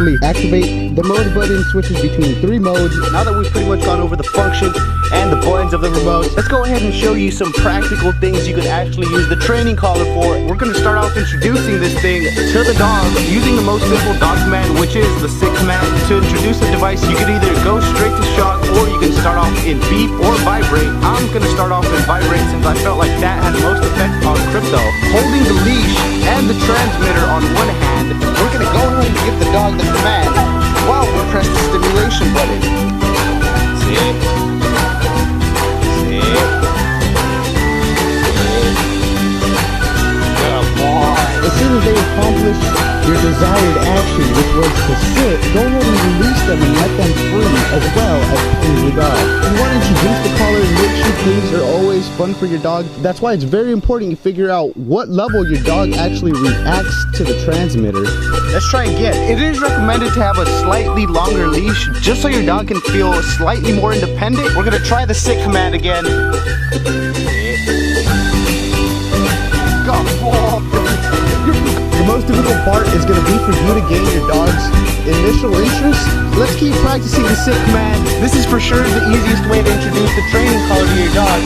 simply activate the mode button, switches between 3 modes. Now that we've pretty much gone over the function and the buttons of the remote, let's go ahead and show you some practical things you could actually use the training collar for. We're going to start off introducing this thing to the dog using the most simple dog command, which is the sit command. To introduce the device, you could either go straight to shock or you can start off in beep or vibrate. I'm going to start off in vibrate since I felt like that had most effect on Crypto. Holding the leash and the transmitter on one hand, we're going to go ahead and give the dog the command while we press the stimulation button. Sit. Good boy. As soon as they accomplish your desired action, which was to sit, go ahead and release them and let them free, as well as petting your dog. You want to introduce the collar and make sure things are always fun for your dog. That's why it's very important you figure out what level your dog actually reacts to the transmitter. Let's try again. It is recommended to have a slightly longer leash, just so your dog can feel slightly more independent. We're gonna try the sit command again. The most difficult part is going to be for you to gain your dog's initial interest. Let's keep practicing the sit command. This is for sure the easiest way to introduce the training collar to your dog.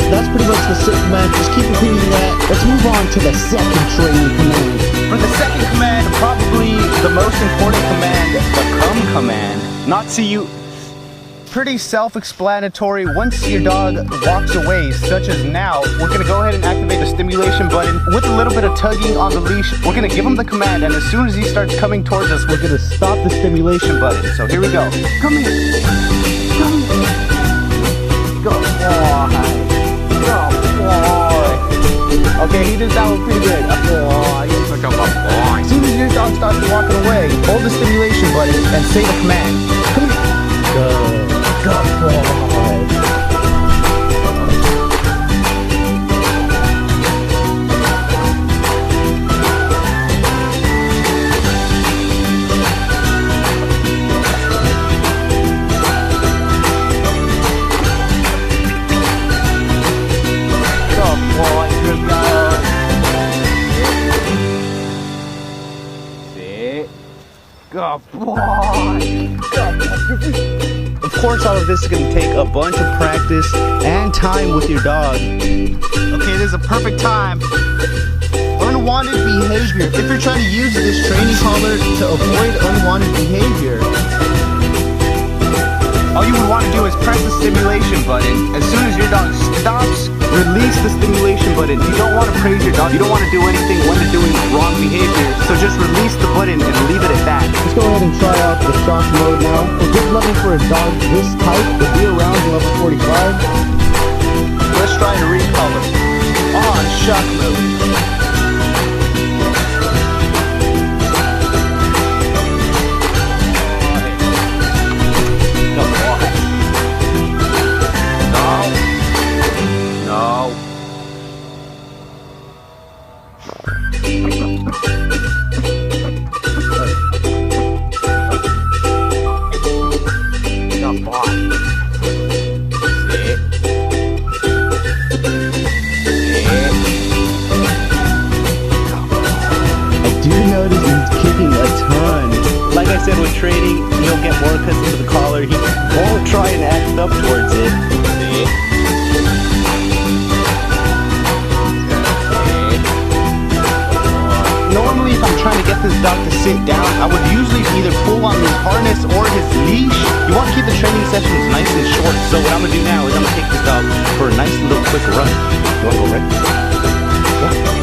That's pretty much the sit command. Just keep repeating that. Let's move on to the second training command. For the second command, probably the most important command, the come command. Not see you. Pretty self-explanatory. Once your dog walks away, such as now, we're gonna go ahead and activate the stimulation button. With a little bit of tugging on the leash, we're gonna give him the command, and as soon as he starts coming towards us, we're gonna stop the stimulation button. So here we go. Come here. Come here. Go boy. Okay, he did that one pretty good. He's like a boy. As soon as your dog starts walking away, hold the stimulation button and say the command. Come here. Good boy. Good boy. Of course, all of this is going to take a bunch of practice and time with your dog. Okay, this is a perfect time. Unwanted behavior. If you're trying to use this training collar to avoid unwanted behavior, all you would want to do is press the stimulation button. As soon as your dog stops, release the stimulation button. You don't want to praise your dog. You don't want to do anything when they're doing wrong behavior. So just release the button and leave it at that. Let's go ahead and try out the shock mode now. A good level for a dog this type would be around level 45. Let's try to recover. On shock mode. With training, you'll get more accustomed to the collar. He won't try and act up towards it. Normally, if I'm trying to get this dog to sit down, I would usually either pull on his harness or his leash. You want to keep the training sessions nice and short. So what I'm going to do now is I'm going to take this dog for a nice little quick run. You want to go right? Yeah.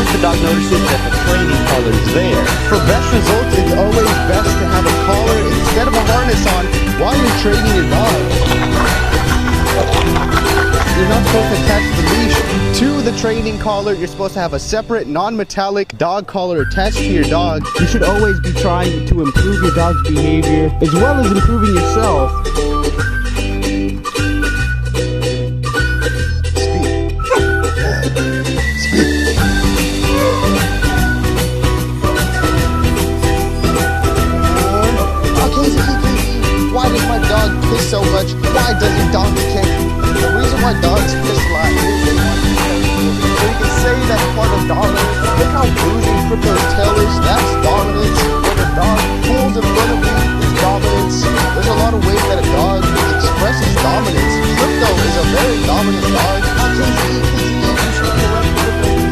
once the dog notices that the training collar is there. For best results, it's always best to have a collar instead of a harness on while you're training your dog. You're not supposed to attach the leash to the training collar. You're supposed to have a separate non-metallic dog collar attached to your dog. You should always be trying to improve your dog's behavior as well as improving yourself. Why does my dog piss so much? Why does he donkey kick? The reason why dogs piss a lot is they want to kill. So you can say that's part of dominance. Look how bougie Crypto's tail is. That's dominance. When a dog pulls in front of me, it's dominance. There's a lot of ways that a dog expresses dominance. Crypto is a very dominant dog. How can he you should correct Crypto?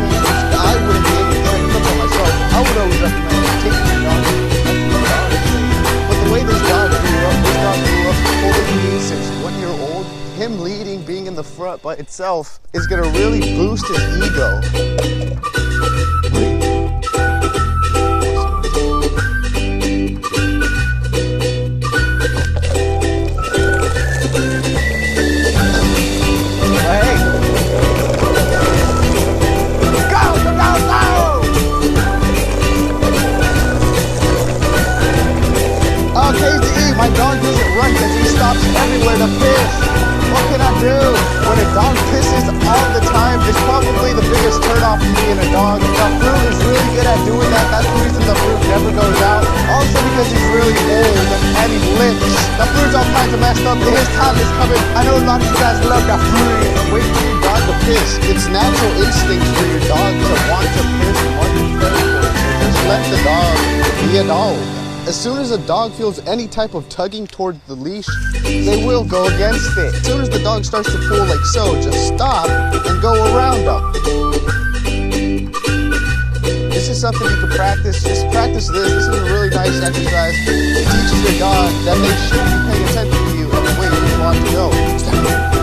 I wouldn't be able to correct Crypto myself. I would always recommend taking your dog. But the way this dog grew up holding me since 1 year old. Him leading, being in the front by itself, is gonna really boost his ego. My dog doesn't run because he stops everywhere to piss. What can I do? When a dog pisses all the time, it's probably the biggest turnoff for me and a dog. The fruit is really good at doing that. That's the reason the fruit never goes out. Also because he's really old and he limps. The fruit's all kinds of messed up. His time is coming. I know a lot of you guys love that fruit. Wait for your dog to piss. It's natural instinct for your dog to want to piss on your territory. So just let the dog be a dog. As soon as a dog feels any type of tugging toward the leash, they will go against it. As soon as the dog starts to pull like so, just stop and go around them. This is something you can practice. Just practice this. This is a really nice exercise. It teaches your dog that they should be paying attention to you and the way you want to go.